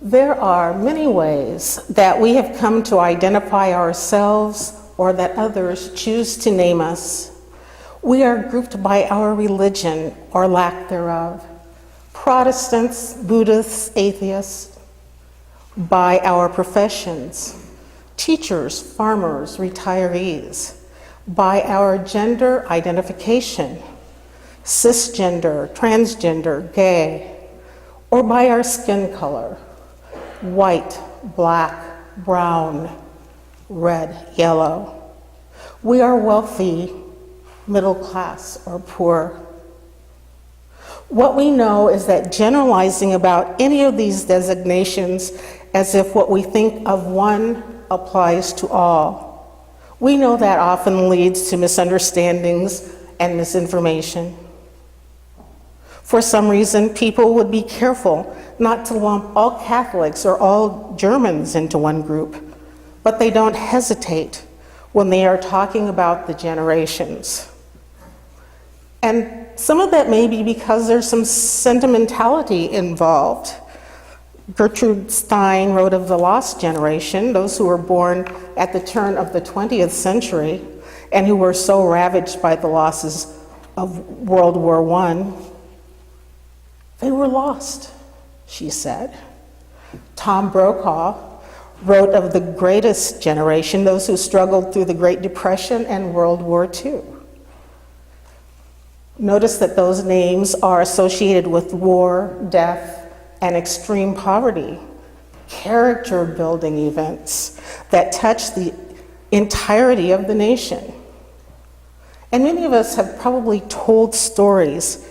There are many ways that we have come to identify ourselves or that others choose to name us. We are grouped by our religion or lack thereof. Protestants, Buddhists, atheists, by our professions. Teachers, farmers, retirees, by our gender identification. Cisgender, transgender, gay, or by our skin color. White, black, brown, red, yellow. We are wealthy, middle class, or poor. What we know is that generalizing about any of these designations as if what we think of one applies to all. We know that often leads to misunderstandings and misinformation. For some reason, people would be careful not to lump all Catholics or all Germans into one group, but they don't hesitate when they are talking about the generations. And some of that may be because there's some sentimentality involved. Gertrude Stein wrote of the lost generation, those who were born at the turn of the 20th century and who were so ravaged by the losses of World War I. They were lost, she said. Tom Brokaw wrote of the greatest generation, those who struggled through the Great Depression and World War II. Notice that those names are associated with war, death, and extreme poverty, character-building events that touch the entirety of the nation. And many of us have probably told stories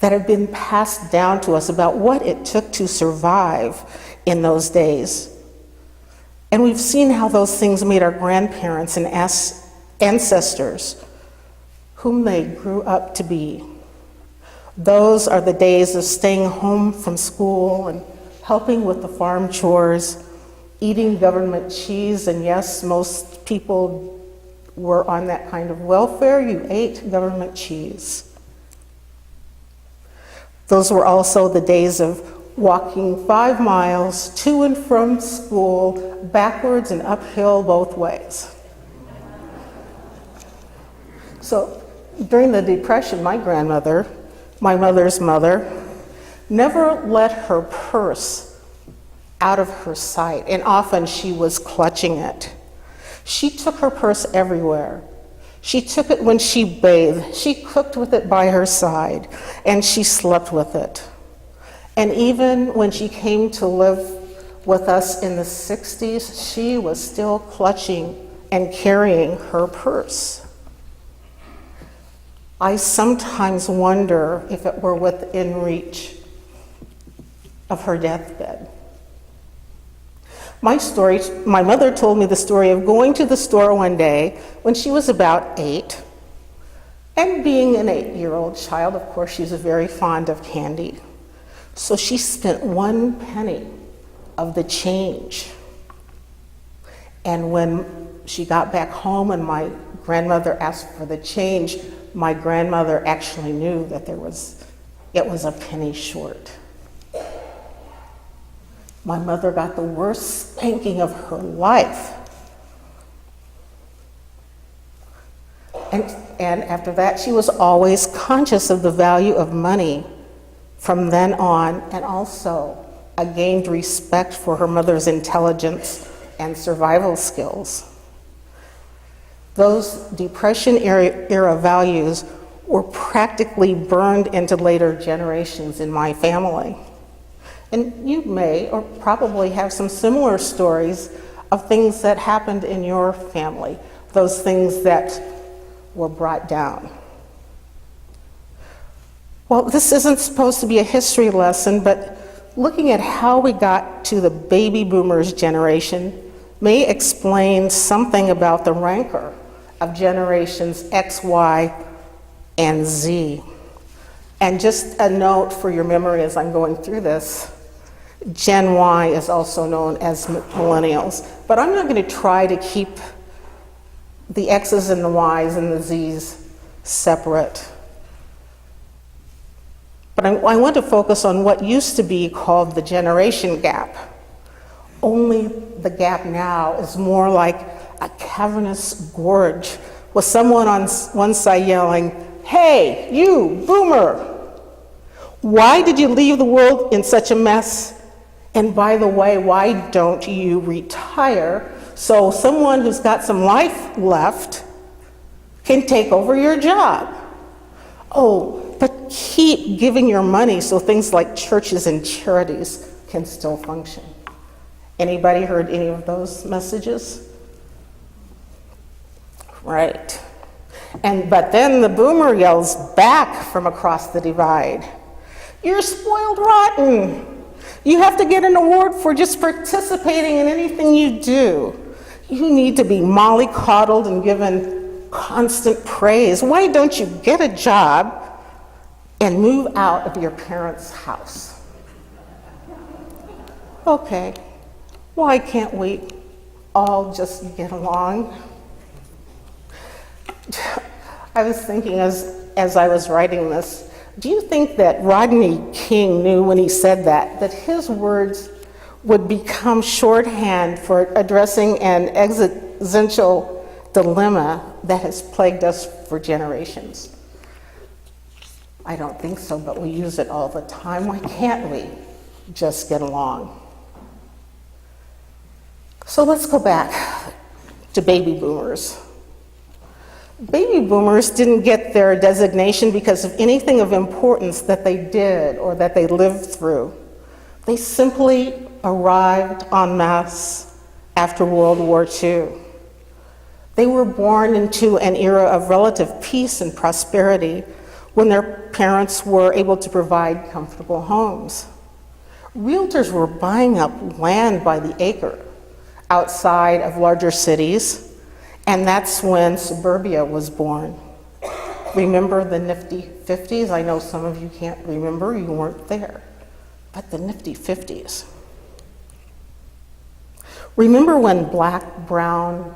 that have been passed down to us about what it took to survive in those days. And we've seen how those things made our grandparents and ancestors whom they grew up to be. Those are the days of staying home from school and helping with the farm chores, eating government cheese, and yes, most people were on that kind of welfare. You ate government cheese. Those were also the days of walking 5 miles to and from school, backwards and uphill both ways. So during the Depression, my grandmother, my mother's mother, never let her purse out of her sight, and often she was clutching it. She took her purse everywhere. She took it when she bathed, she cooked with it by her side, and she slept with it. And even when she came to live with us in the 60s, she was still clutching and carrying her purse. I sometimes wonder if it were within reach of her deathbed. My mother told me the story of going to the store one day when she was about 8, and being an 8-year-old child, of course, she's very fond of candy. So she spent 1 penny of the change. And when she got back home and my grandmother asked for the change, my grandmother actually knew that it was a penny short. My mother got the worst spanking of her life. And after that, she was always conscious of the value of money from then on, and also I gained respect for her mother's intelligence and survival skills. Those Depression era values were practically burned into later generations in my family. And you may or probably have some similar stories of things that happened in your family, those things that were brought down. Well, this isn't supposed to be a history lesson, but looking at how we got to the baby boomers generation may explain something about the rancor of generations X, Y, and Z. And just a note for your memory as I'm going through this, Gen Y is also known as Millennials, but I'm not going to try to keep the X's and the Y's and the Z's separate. But I want to focus on what used to be called the generation gap. only the gap now is more like a cavernous gorge with someone on one side yelling, "Hey, you, boomer! Why did you leave the world in such a mess? And by the way, why don't you retire so someone who's got some life left can take over your job? Oh, but keep giving your money so things like churches and charities can still function." Anybody heard any of those messages? Right. But then the boomer yells back from across the divide, "You're spoiled rotten. You have to get an award for just participating in anything you do. You need to be mollycoddled and given constant praise. Why don't you get a job and move out of your parents' house?" Okay, why can't we all just get along? I was thinking as I was writing this, do you think that Rodney King knew when he said that his words would become shorthand for addressing an existential dilemma that has plagued us for generations? I don't think so, but we use it all the time. Why can't we just get along? So let's go back to baby boomers. Baby boomers didn't get their designation because of anything of importance that they did or that they lived through. They simply arrived en masse after World War II. They were born into an era of relative peace and prosperity when their parents were able to provide comfortable homes. Realtors were buying up land by the acre outside of larger cities, and that's when suburbia was born. Remember the nifty 50s? I know some of you can't remember, you weren't there, but the nifty 50s. Remember when black, brown,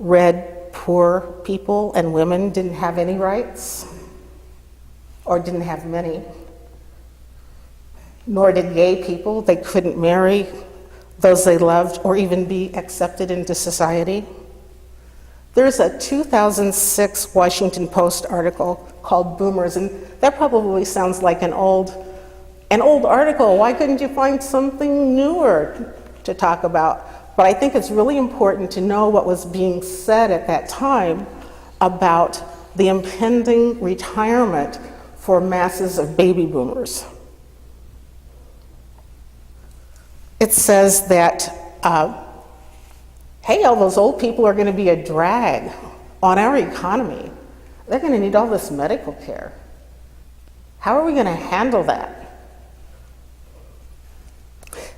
red, poor people and women didn't have any rights? Or didn't have many? Nor did gay people. They couldn't marry those they loved or even be accepted into society. There's a 2006 Washington Post article called Boomers, and that probably sounds like an old article. Why couldn't you find something newer to talk about? But I think it's really important to know what was being said at that time about the impending retirement for masses of baby boomers. It says that, hey, all those old people are going to be a drag on our economy. They're going to need all this medical care. How are we going to handle that?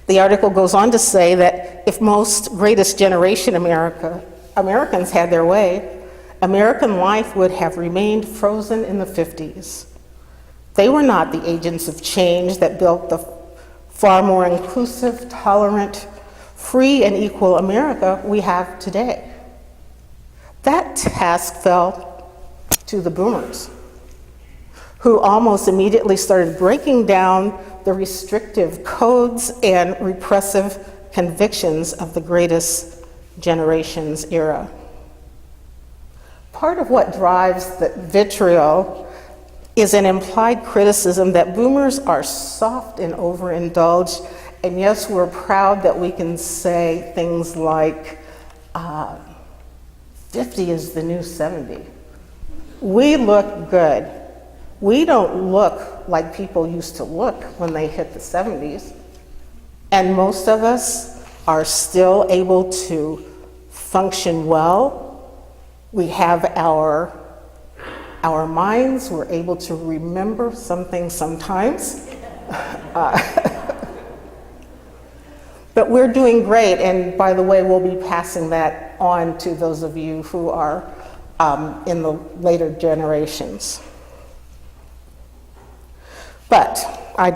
The article goes on to say that if most greatest generation Americans had their way, American life would have remained frozen in the 50s. They were not the agents of change that built the far more inclusive, tolerant, free, and equal America we have today. That task fell to the boomers, who almost immediately started breaking down the restrictive codes and repressive convictions of the greatest generation's era. Part of what drives the vitriol is an implied criticism that boomers are soft and overindulged, and yes, we're proud that we can say things like, 50 is the new 70. We look good. We don't look like people used to look when they hit the 70s, and most of us are still able to function well. We have our minds, we're able to remember something sometimes. But we're doing great, and by the way, we'll be passing that on to those of you who are in the later generations. But I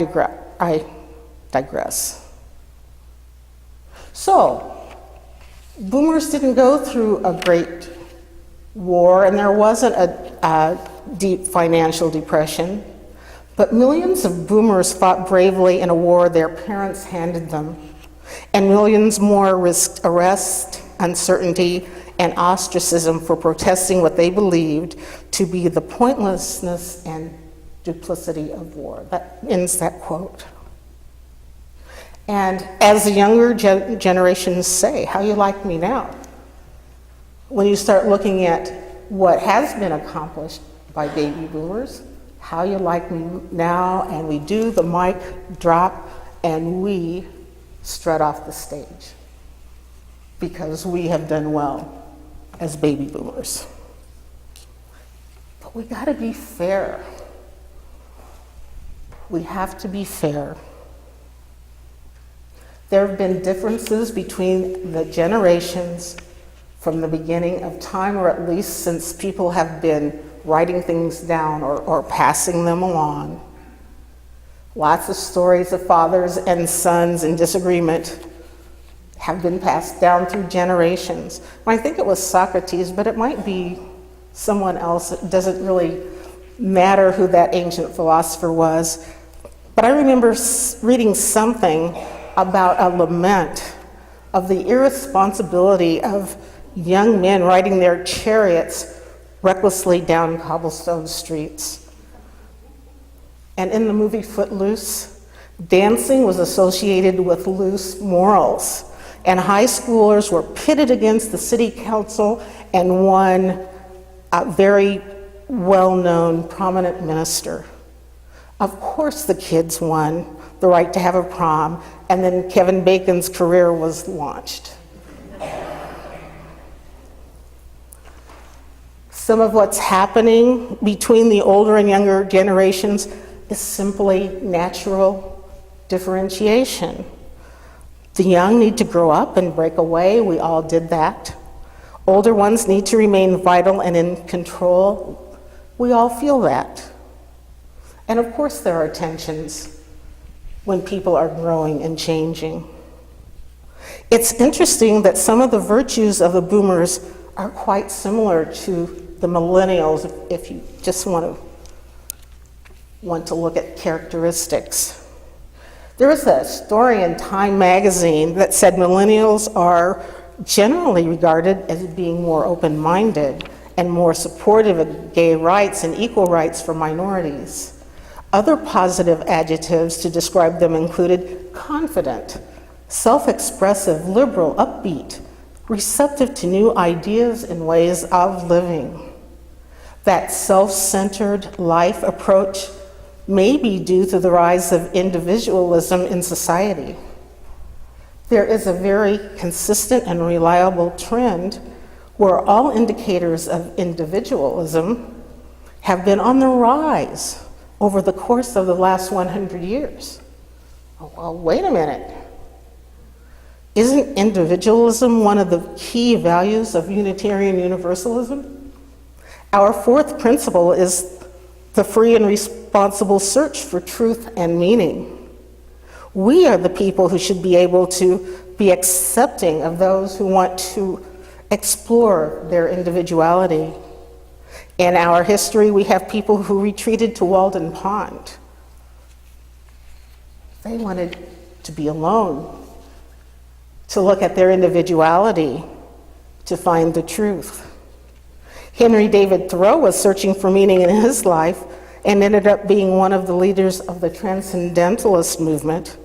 digress. So, boomers didn't go through a great war, and there wasn't a deep financial depression, but millions of boomers fought bravely in a war their parents handed them. and millions more risked arrest, uncertainty, and ostracism for protesting what they believed to be the pointlessness and duplicity of war. That ends that quote. And as the younger generations say, how you like me now? When you start looking at what has been accomplished by baby boomers, how you like me now, and we do the mic drop and we strut off the stage because we have done well as baby boomers. But we gotta be fair. We have to be fair. There have been differences between the generations from the beginning of time, or at least since people have been writing things down or passing them along. Lots of stories of fathers and sons in disagreement have been passed down through generations. I think it was Socrates, but it might be someone else. It doesn't really matter who that ancient philosopher was. But I remember reading something about a lament of the irresponsibility of young men riding their chariots recklessly down cobblestone streets. And in the movie Footloose, dancing was associated with loose morals, and high schoolers were pitted against the city council and one very well-known prominent minister. Of course the kids won the right to have a prom, and then Kevin Bacon's career was launched. Some of what's happening between the older and younger generations is simply natural differentiation. The young need to grow up and break away. We all did that. Older ones need to remain vital and in control. We all feel that. And of course there are tensions when people are growing and changing. It's interesting that some of the virtues of the boomers are quite similar to the millennials, if you just want to look at characteristics. There was a story in Time magazine that said millennials are generally regarded as being more open-minded and more supportive of gay rights and equal rights for minorities. Other positive adjectives to describe them included confident, self-expressive, liberal, upbeat, receptive to new ideas and ways of living. That self-centered life approach may be due to the rise of individualism in society. There is a very consistent and reliable trend where all indicators of individualism have been on the rise over the course of the last 100 years. Oh, well, wait a minute. Isn't individualism one of the key values of Unitarian Universalism? Our fourth principle is the free and responsible search for truth and meaning. We are the people who should be able to be accepting of those who want to explore their individuality. In our history, we have people who retreated to Walden Pond. They wanted to be alone, to look at their individuality, to find the truth. Henry David Thoreau was searching for meaning in his life and ended up being one of the leaders of the Transcendentalist movement.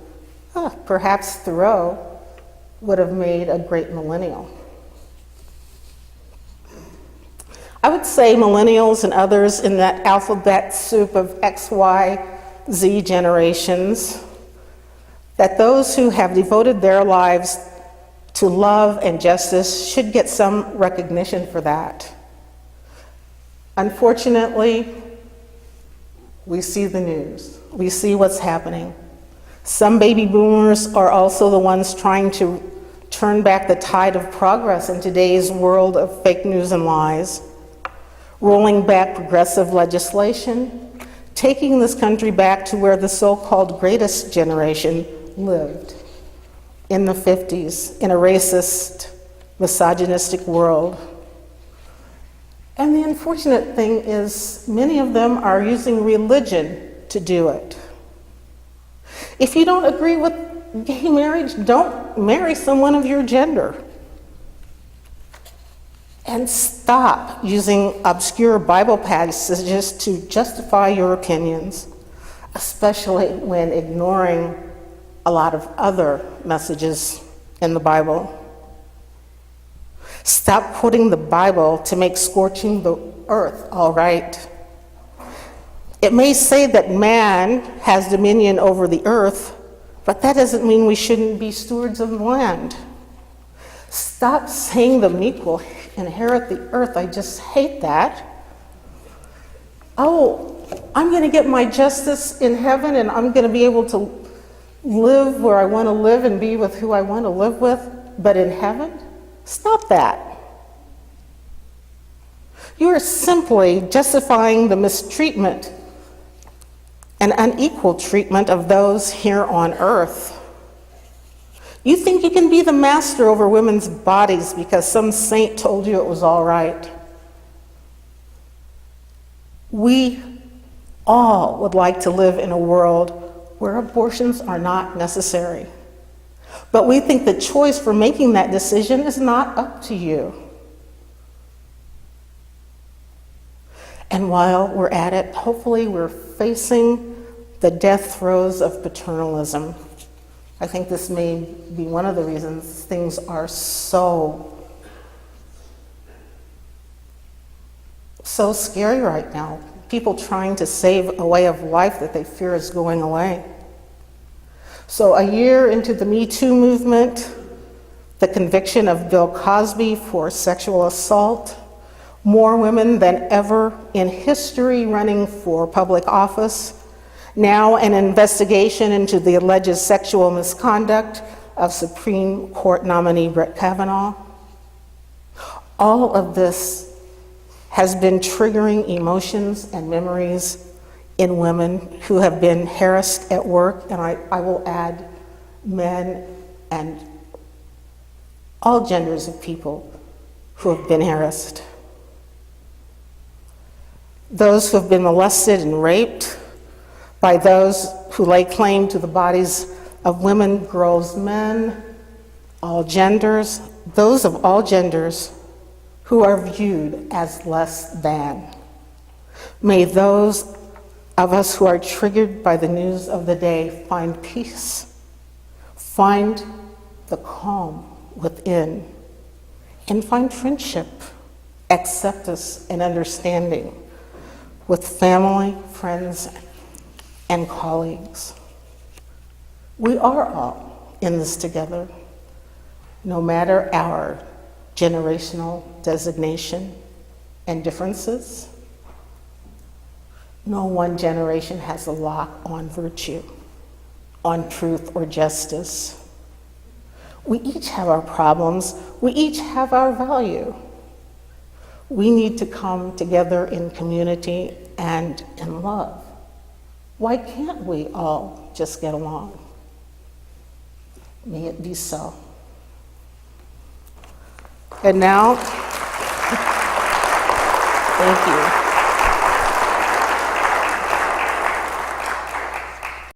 Perhaps Thoreau would have made a great millennial. I would say millennials and others in that alphabet soup of X, Y, Z generations, that those who have devoted their lives to love and justice should get some recognition for that. Unfortunately, we see the news. We see what's happening. Some baby boomers are also the ones trying to turn back the tide of progress in today's world of fake news and lies, rolling back progressive legislation, taking this country back to where the so-called greatest generation lived in the 50s in a racist, misogynistic world. And the unfortunate thing is many of them are using religion to do it. If you don't agree with gay marriage, don't marry someone of your gender. And stop using obscure Bible passages to justify your opinions, especially when ignoring a lot of other messages in the Bible. Stop quoting the Bible to make scorching the earth all right. It may say that man has dominion over the earth, but that doesn't mean we shouldn't be stewards of the land. Stop saying the meek will inherit the earth. I just hate that. Oh, I'm going to get my justice in heaven and I'm going to be able to live where I want to live and be with who I want to live with, but in heaven? Stop that. You are simply justifying the mistreatment and unequal treatment of those here on earth. You think you can be the master over women's bodies because some saint told you it was all right. We all would like to live in a world where abortions are not necessary. But we think the choice for making that decision is not up to you. And while we're at it, hopefully we're facing the death throes of paternalism. I think this may be one of the reasons things are so scary right now. People trying to save a way of life that they fear is going away. So a year into the Me Too movement, the conviction of Bill Cosby for sexual assault, more women than ever in history running for public office, now an investigation into the alleged sexual misconduct of Supreme Court nominee Brett Kavanaugh. All of this has been triggering emotions and memories in women who have been harassed at work, and I will add men and all genders of people who have been harassed. Those who have been molested and raped by those who lay claim to the bodies of women, girls, men, all genders, those of all genders who are viewed as less than. May those of us who are triggered by the news of the day find peace, find the calm within, and find friendship, acceptance, and understanding with family, friends, and colleagues. We are all in this together, no matter our generational designation and differences. No one generation has a lock on virtue, on truth or justice. We each have our problems. We each have our value. We need to come together in community and in love. Why can't we all just get along? May it be so. And now, thank you.